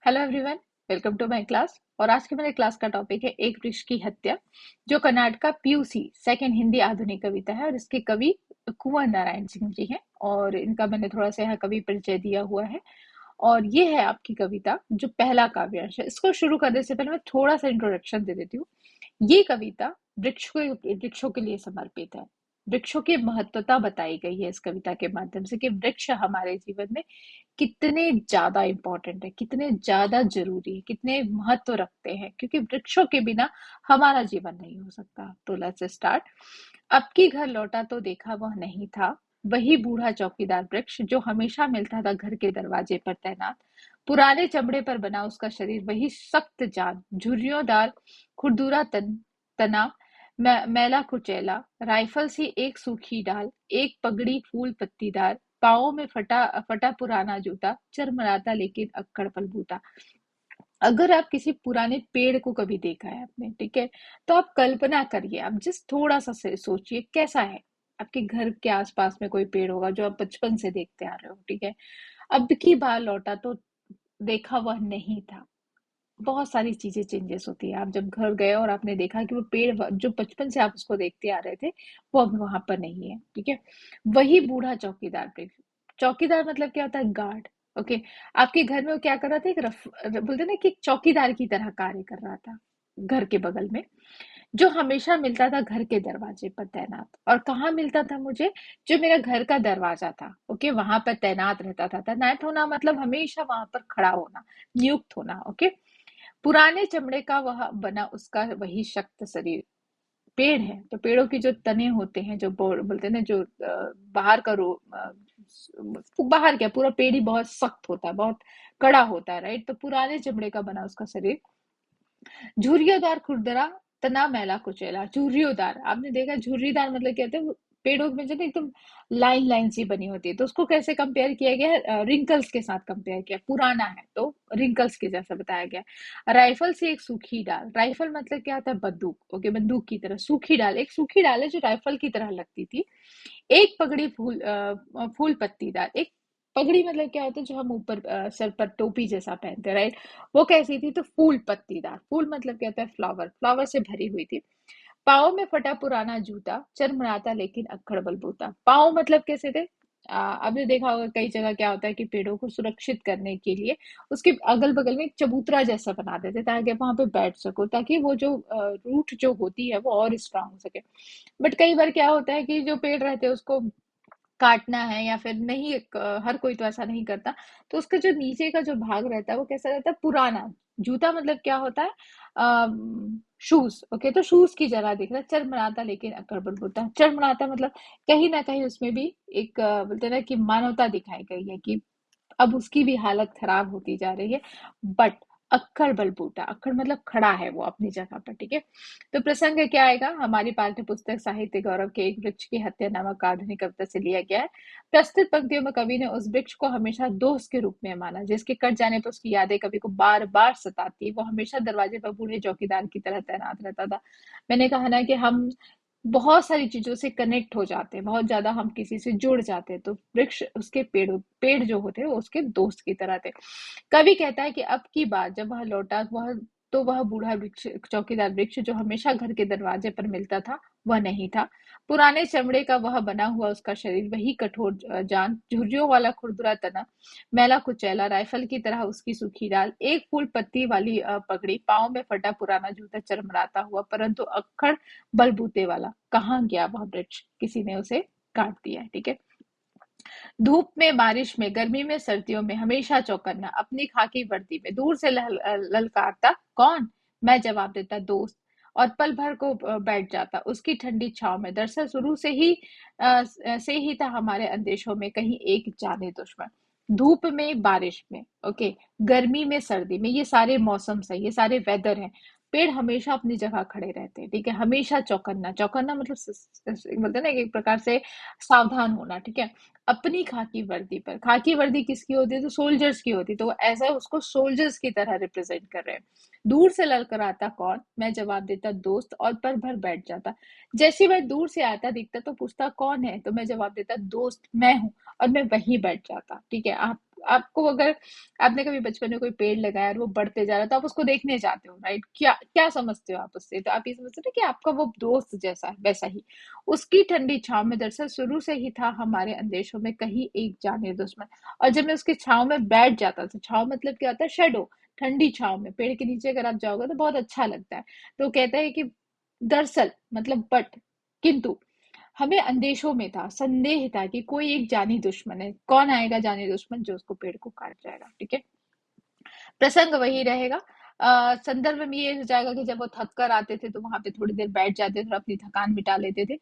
Hello everyone, welcome to my class. और आज के मेरे क्लास का टॉपिक है एक वृक्ष की हत्या, जो कर्नाटक का पीयूसी सेकंड हिंदी आधुनिक कविता है और इसके कवि कुंवर नारायण सिंह जी हैं। और इनका मैंने थोड़ा सा यहाँ कवि परिचय दिया हुआ है। और ये है आपकी कविता जो पहला काव्यांश है। इसको शुरू करने से पहले मैं थोड़ा सा इंट्रोडक्शन दे देती हूँ। ये कविता वृक्षों के लिए समर्पित है। वृक्षों की महत्वता बताई गई है इस कविता के माध्यम से कि वृक्ष हमारे जीवन में कितने ज्यादा इंपॉर्टेंट है, कितने ज्यादा जरूरी है, कितने महत्व रखते हैं, क्योंकि वृक्षों के बिना हमारा जीवन नहीं हो सकता। तो लेट्स स्टार्ट। अब की घर लौटा तो देखा वह नहीं था, वही बूढ़ा चौकीदार वृक्ष जो हमेशा मिलता था घर के दरवाजे पर तैनात। पुराने चमड़े पर बना उसका शरीर, वही सख्त जान, झुर्रियोंदार खुरदुरा तना, मैला कुचैला, राइफल सी एक सूखी डाल, एक पगड़ी फूल पत्तीदार, पाँव में फटा फटा पुराना जूता, चरमराता लेकिन अक्कड़ बलबूता। अगर आप किसी पुराने पेड़ को कभी देखा है आपने, ठीक है, तो आप कल्पना करिए, आप जिस थोड़ा सा से सोचिए कैसा है। आपके घर के आसपास में कोई पेड़ होगा जो आप बचपन से देखते आ रहे हो, ठीक है। अब की बार लौटा तो देखा वह नहीं था। बहुत सारी चीजें चेंजेस होती है। आप जब घर गए और आपने देखा कि वो पेड़ जो बचपन से आप उसको देखते आ रहे थे, वो अब वहां पर नहीं है, ठीक है। वही बूढ़ा चौकीदार पे, चौकीदार मतलब क्या होता है? गार्ड। ओके। आपके घर में वो क्या कर रहा था? बोलते ना कि एक चौकीदार की तरह कार्य कर रहा था घर के बगल में, जो हमेशा मिलता था घर के दरवाजे पर तैनात। और कहाँ मिलता था मुझे? जो मेरा घर का दरवाजा था, ओके, वहां पर तैनात रहता था। तैनात होना मतलब हमेशा वहां पर खड़ा होना, नियुक्त होना, ओके। पुराने चमड़े का वह बना उसका वही शक्त शरीर। पेड़ है तो पेड़ों की जो तने होते हैं, जो बोलते हैं ना, जो बाहर का बाहर क्या, पूरा पेड़ ही बहुत सख्त होता है, बहुत कड़ा होता है, राइट। तो पुराने चमड़े का बना उसका शरीर, झुर्रियोंदार खुरदरा तना मैला कुचैला। झुर्रियोंदार आपने देखा, झुर्रीदार मतलब क्या होता है? पेड़ों में जो ना एकदम लाइन लाइन सी बनी होती है, तो उसको कैसे कंपेयर किया गया है? रिंकल्स के साथ कंपेयर किया। पुराना है तो रिंकल्स के जैसा बताया गया। राइफल से एक सूखी डाल, राइफल मतलब क्या होता है? बंदूक, ओके, बंदूक की तरह सूखी डाल, एक सूखी डाल है जो राइफल की तरह लगती थी। एक पगड़ी फूल पत्तीदार, एक पगड़ी मतलब क्या होता है? जो हम ऊपर सर पर टोपी जैसा पहनते हैं, राइट। वो कैसी थी? तो फूल पत्तीदार। फूल मतलब क्या होता है? फ्लावर, फ्लावर से भरी हुई थी। पाँव में फटा पुराना जूता, चरमराता लेकिन अक्खड़ बलबूता। पाँव मतलब कैसे थे? आपने देखा होगा कई जगह क्या होता है कि पेड़ों को सुरक्षित करने के लिए उसके अगल बगल में एक चबूतरा जैसा बना देते, ताकि आप वहां पे बैठ सको, ताकि वो जो रूट जो होती है वो और स्ट्रांग हो सके। बट कई बार क्या होता है कि जो पेड़ रहते हैं उसको काटना है, या फिर नहीं, हर कोई तो ऐसा नहीं करता। तो उसका जो नीचे का जो भाग रहता है वो कैसा रहता है? पुराना। जूता मतलब क्या होता है? Shoes, okay. तो शूज की जगह दिख रहा है। चरमराता लेकिन अकड़बड़ होता है। चरमराता मतलब कहीं ना कहीं उसमें भी एक बोलते हैं ना कि मानवता दिखाई गई है, कि अब उसकी भी हालत खराब होती जा रही है। बट अक्खड़ बलबूता, अक्खड़ मतलब खड़ा है वो अपनी जगह पर, ठीक है। तो प्रसंग क्या आएगा? हमारी पाठ्य पुस्तक साहित्य गौरव के एक वृक्ष की हत्या नामक आधुनिक कविता से लिया गया है। प्रस्तुत पंक्तियों में कवि ने उस वृक्ष को हमेशा दोस्त के रूप में माना, जिसके कट जाने पर उसकी यादें कवि को बार बार सताती। वो हमेशा दरवाजे पर बूढ़े चौकीदार की तरह तैनात रहता था। मैंने कहा ना कि हम बहुत सारी चीजों से कनेक्ट हो जाते हैं, बहुत ज्यादा हम किसी से जुड़ जाते हैं, तो वृक्ष उसके पेड़ जो होते हैं वो उसके दोस्त की तरह थे। कवि कहता है कि अब की बार जब वह लौटा, वह बूढ़ा वृक्ष, चौकीदार वृक्ष जो हमेशा घर के दरवाजे पर मिलता था, वह नहीं था। पुराने चमड़े का वह बना हुआ उसका शरीर, वही कठोर जान, झुर्रियों वाला खुरदुरा तना, मैला कुचैला, राइफल की तरह उसकी सूखी डाल, एक फूल पत्ती वाली पगड़ी, पाँव में फटा पुराना जूता, चरमराता हुआ परंतु अक्खड़ बलबूते वाला। कहाँ गया वह वृक्ष? किसी ने उसे काट दिया है, ठीक है। धूप में, बारिश में, गर्मी में, सर्दियों में हमेशा चौकन्ना, अपनी खाकी वर्दी में दूर से ललकारता कौन? मैं जवाब देता दोस्त। और पल भर को बैठ जाता उसकी ठंडी छाव में। दरअसल शुरू से ही था हमारे अंदेशों में कहीं एक जाने दुश्मन। धूप में, बारिश में, ओके, गर्मी में, सर्दी में, ये सारे मौसम से, ये सारे वेदर हैं। पेड़ हमेशा अपनी जगह खड़े रहते हैं, ठीक है। हमेशा चौकन्ना, चौकन्ना मतलब बोलते हैं ना कि एक प्रकार से सावधान होना, ठीक है। अपनी खाकी वर्दी पर, खाकी वर्दी किसकी होती है? तो सोल्जर्स की होती है, तो वो ऐसा उसको सोल्जर्स की तरह रिप्रेजेंट कर रहे हैं। दूर से ललकर आता कौन? मैं जवाब देता दोस्त, और पल भर बैठ जाता। जैसे वह दूर से आता दिखता तो पूछता कौन है, तो मैं जवाब देता दोस्त मैं हूँ, और मैं वहीं बैठ जाता, ठीक है। आप आपको अगर आपने कभी बचपन में कोई पेड़ लगाया और वो बढ़ते जा रहा है तो आप उसको देखने जाते हो, राइट? क्या क्या समझते हो आप उससे? तो आप ये समझते हो कि आपका वो दोस्त जैसा है, वैसा ही उसकी ठंडी छांव में दरअसल शुरू से ही था हमारे अंदेशों में कहीं एक जाने दुश्मन। और जब मैं उसकी छांव में बैठ जाता था, छांव मतलब क्या होता है? शेडो, ठंडी छांव में पेड़ के नीचे अगर आप जाओगे तो बहुत अच्छा लगता है। तो कहता है कि दरअसल मतलब बट किंतु हमें अंदेशों में था, संदेह था कि कोई एक जानी दुश्मन है। कौन आएगा जानी दुश्मन जो उसको पेड़ को काट जाएगा, ठीक है? प्रसंग वही रहेगा। संदर्भ में ये हो जाएगा कि जब वो थक कर आते थे तो वहां पे थोड़ी देर बैठ जाते थे और अपनी थकान मिटा लेते थे।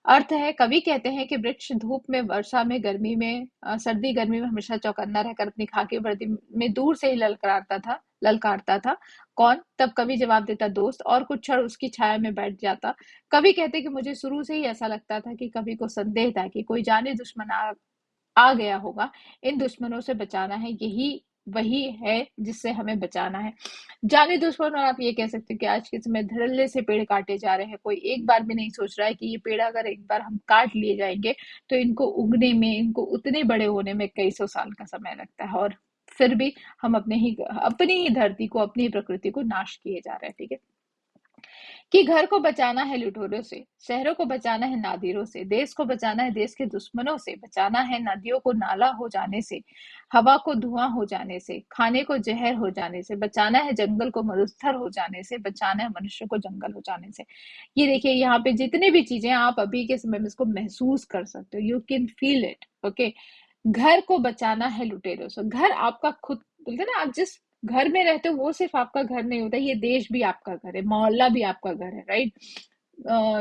अर्थ है, कवि कहते हैं कि वृक्ष धूप में, वर्षा में, गर्मी में, सर्दी गर्मी में हमेशा चौकन्ना रहकर अपनी खाकी वर्दी में दूर से ही ललकारता था। कौन? तब कवि जवाब देता, दोस्त, और कुछ क्षण उसकी छाया में बैठ जाता। कवि कहते कि मुझे शुरू से ही ऐसा लगता था कि कवि को संदेह था कि कोई जाने दुश्मन आ गया होगा। इन दुश्मनों से बचाना है, यही वही है जिससे हमें बचाना है। जाने दुश्मन, और आप ये कह सकते हैं कि आज के समय धड़ल्ले से पेड़ काटे जा रहे हैं। कोई एक बार भी नहीं सोच रहा है कि ये पेड़ अगर एक बार हम काट लिए जाएंगे तो इनको उगने में, इनको उतने बड़े होने में कई सौ साल का समय लगता है। और फिर भी हम अपनी ही धरती को, अपनी ही प्रकृति को नाश किए जा रहे हैं, ठीक है? कि घर को बचाना है लुटेरों से, शहरों को बचाना है नादिरों से, देश को बचाना है देश के दुश्मनों से, बचाना है नदियों को नाला हो जाने से, हवा को धुआं हो जाने से, खाने को जहर हो जाने से, बचाना है जंगल को मरुस्थल हो जाने से, बचाना है मनुष्य को जंगल हो जाने से। ये देखिए यहाँ पे जितनी भी चीजें आप अभी के समय में इसको महसूस कर सकते हो, you can feel it, okay? घर को बचाना है लुटेरों से। घर आपका खुद, बोलते हैं ना, आप जिस घर में रहते हो वो सिर्फ आपका घर नहीं होता, ये देश भी आपका घर है, मोहल्ला भी आपका घर है, राइट?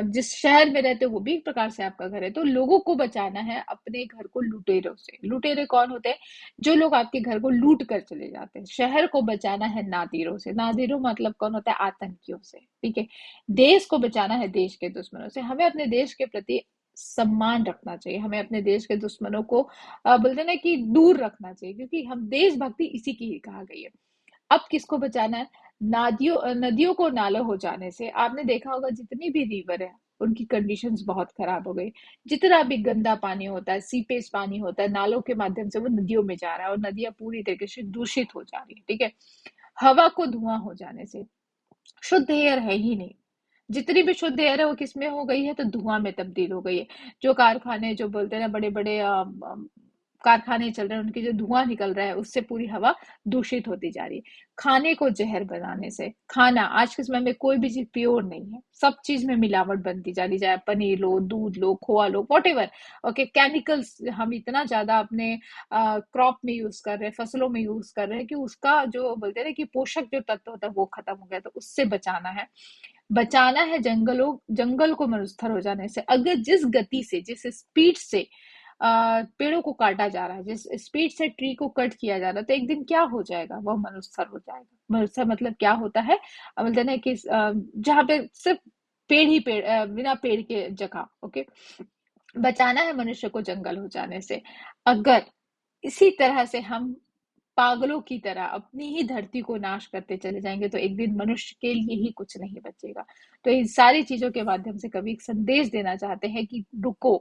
जिस शहर में रहते हो वो भी एक प्रकार से आपका घर है। तो लोगों को बचाना है अपने घर को लुटेरों से। लुटेरे कौन होते हैं? जो लोग आपके घर को लूट कर चले जाते हैं। शहर को बचाना है नादिरों से। नादिरों मतलब कौन होता है? आतंकियों से, ठीक है? देश को बचाना है देश के दुश्मनों से। हमें अपने देश के प्रति सम्मान रखना चाहिए, हमें अपने देश के दुश्मनों को बोलते हैं ना कि दूर रखना चाहिए, क्योंकि हम देशभक्ति इसी की ही कहा गई है। अब किसको बचाना है? नदियों को नालों हो जाने से। आपने देखा होगा जितनी भी रिवर है उनकी कंडीशंस बहुत खराब हो गई। जितना भी गंदा पानी होता है, सीपेज पानी होता है, नालों के माध्यम से वो नदियों में जा रहा है और नदियां पूरी तरीके से दूषित हो जा रही है, ठीक है? हवा को धुआं हो जाने से, शुद्ध एयर है ही नहीं। जितनी भी शुद्ध एयर है वो किसमें हो गई है? तो धुआं में तब्दील हो गई है। जो कारखाने, जो बोलते हैं ना, बड़े बड़े कारखाने चल रहे हैं, उनकी जो धुआं निकल रहा है उससे पूरी हवा दूषित होती जा रही है। खाने को जहर बनाने से, खाना आज के समय में कोई भी चीज प्योर नहीं है, सब चीज में मिलावट बनती जा रही, चाहे पनीर लो, दूध लो, खोआ लो, वॉट एवर, ओके? केमिकल्स हम इतना ज्यादा अपने क्रॉप में यूज कर रहे हैं, फसलों में यूज कर रहे हैं कि उसका जो बोलते हैं ना कि पोषक जो तत्व होता है वो खत्म हो गया। तो उससे बचाना है। बचाना है जंगल को मरुस्थल हो जाने से। अगर जिस गति से, जिस स्पीड से पेड़ों को काटा जा रहा है, जिस स्पीड से ट्री को कट किया जा रहा है, तो एक दिन क्या हो जाएगा? वह मरुस्थल हो जाएगा। मरुस्थल मतलब क्या होता है? बोलते हैं ना कि जहाँ पे सिर्फ पेड़ ही पेड़, बिना पेड़ के जगह, ओके? बचाना है मनुष्य को जंगल हो जाने से। अगर इसी तरह से हम पागलों की तरह अपनी ही धरती को नाश करते चले जाएंगे तो एक दिन मनुष्य के लिए ही कुछ नहीं बचेगा। तो इन सारी चीजों के माध्यम से कवि एक संदेश देना चाहते हैं कि रुको,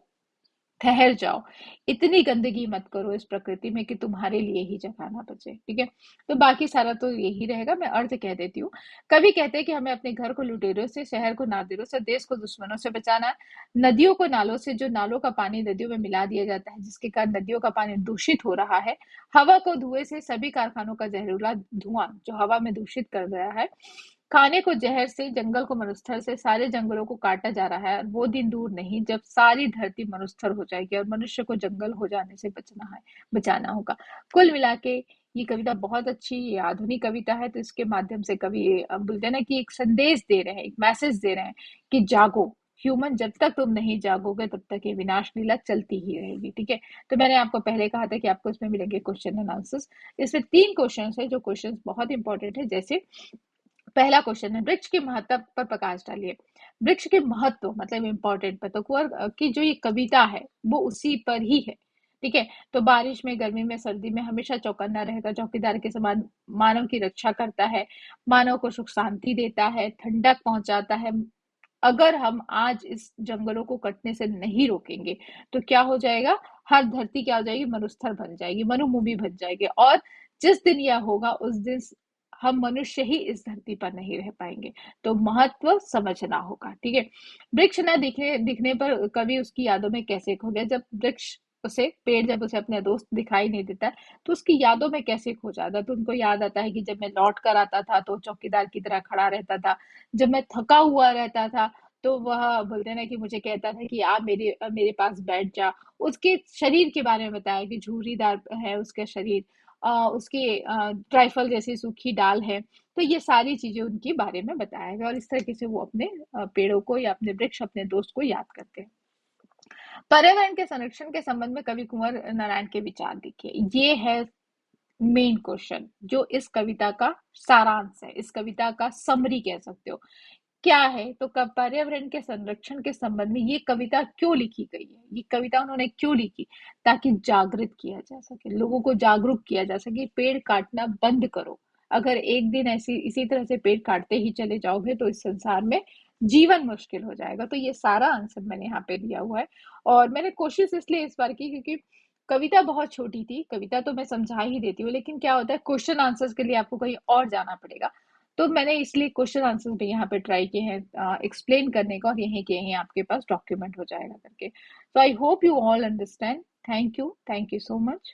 ठहर जाओ, इतनी गंदगी मत करो इस प्रकृति में कि तुम्हारे लिए ही जगह ना बचे, ठीक है? तो बाकी सारा तो यही रहेगा, मैं अर्थ कह देती हूँ। कवि कहते हैं कि हमें अपने घर को लुटेरों से, शहर को नादिरों से, देश को दुश्मनों से बचाना है। नदियों को नालों से, जो नालों का पानी नदियों में मिला दिया जाता है जिसके कारण नदियों का पानी दूषित हो रहा है। हवा को धुएं से, सभी कारखानों का जहरीला धुआं जो हवा में दूषित कर रहा है। खाने को जहर से, जंगल को मरुस्थल से, सारे जंगलों को काटा जा रहा है। और वो दिन दूर नहीं जब सारी धरती मरुस्थल हो जाएगी और मनुष्य को जंगल हो जाने से बचाना होगा। कुल मिला के ये कविता बहुत अच्छी, ये आधुनिक कविता है। तो इसके माध्यम से कवि बोलते हैं ना कि एक संदेश दे रहे हैं, एक मैसेज दे रहे हैं कि जागो, ह्यूमन, जब तक तुम नहीं जागोगे तब तक ये विनाश लीला चलती ही रहेगी, ठीक है? तो मैंने आपको पहले कहा था कि आपको इसमें मिलेंगे क्वेश्चन एंड आंसर्स। इसमें 3 क्वेश्चंस है जो क्वेश्चंस बहुत इंपॉर्टेंट है। जैसे पहला क्वेश्चन है, वृक्ष के महत्व पर प्रकाश डालिए। वृक्ष के महत्व मतलब इम्पोर्टेंट पर, तो कुंवर की जो ये कविता है वो उसी पर ही है, ठीक है? तो बारिश में, गर्मी में, सर्दी में हमेशा चौकन्ना रहेगा, चौकीदार के समान मानव की रक्षा करता है, मानव को सुख शांति देता है, ठंडक पहुंचाता है। अगर हम आज इस जंगलों को कटने से नहीं रोकेंगे तो क्या हो जाएगा? हर धरती क्या हो जाएगी, मरुस्थल बन जाएगी, मरुभूमि बन जाएगी। और जिस दिन यह होगा उस दिन हम मनुष्य ही इस धरती पर नहीं रह पाएंगे। तो महत्व समझना होगा, ठीक है। वृक्ष न दिखने दिखने पर कवि उसकी यादों में कैसे खो गया। जब वृक्ष उसे पेड़ जब उसे अपने दोस्त दिखाई नहीं देता है, तो उसकी यादों में कैसे खो जाता है। तो उनको याद आता है कि जब मैं लौट कर आता था तो चौकीदार की तरह खड़ा रहता था, जब मैं थका हुआ रहता था तो वह बोलते हैं ना कि मुझे कहता था कि आप मेरे मेरे पास बैठ जा। उसके शरीर के बारे में बताया कि झुर्रीदार है उसका शरीर, उसकी ट्राइफल जैसी सूखी डाल है। तो ये सारी चीजें उनके बारे में बताया गया और इस तरीके से वो अपने पेड़ों को या अपने वृक्ष अपने दोस्त को याद करते हैं। पर्यावरण के संरक्षण के संबंध में कवि कुंवर नारायण के विचार देखिए। ये है मेन क्वेश्चन जो इस कविता का सारांश है, इस कविता का समरी कह सकते हो। क्या है तो पर्यावरण के संरक्षण के संबंध में ये कविता क्यों लिखी गई है, ये कविता उन्होंने क्यों लिखी, ताकि जागृत किया जा सके, लोगों को जागरूक किया जा सके, पेड़ काटना बंद करो। अगर एक दिन ऐसी इसी तरह से पेड़ काटते ही चले जाओगे तो इस संसार में जीवन मुश्किल हो जाएगा। तो ये सारा आंसर मैंने यहाँ पे दिया हुआ है। और मैंने कोशिश इसलिए इस बार की क्योंकि कविता बहुत छोटी थी। कविता तो मैं समझा ही देती हूँ, लेकिन क्या होता है क्वेश्चन आंसर्स के लिए आपको कहीं और जाना पड़ेगा। तो मैंने इसलिए क्वेश्चन आंसर भी यहाँ पे ट्राई किए हैं एक्सप्लेन करने का, और यहीं के यहीं आपके पास डॉक्यूमेंट हो जाएगा करके। तो I hope you all understand. Thank you so much.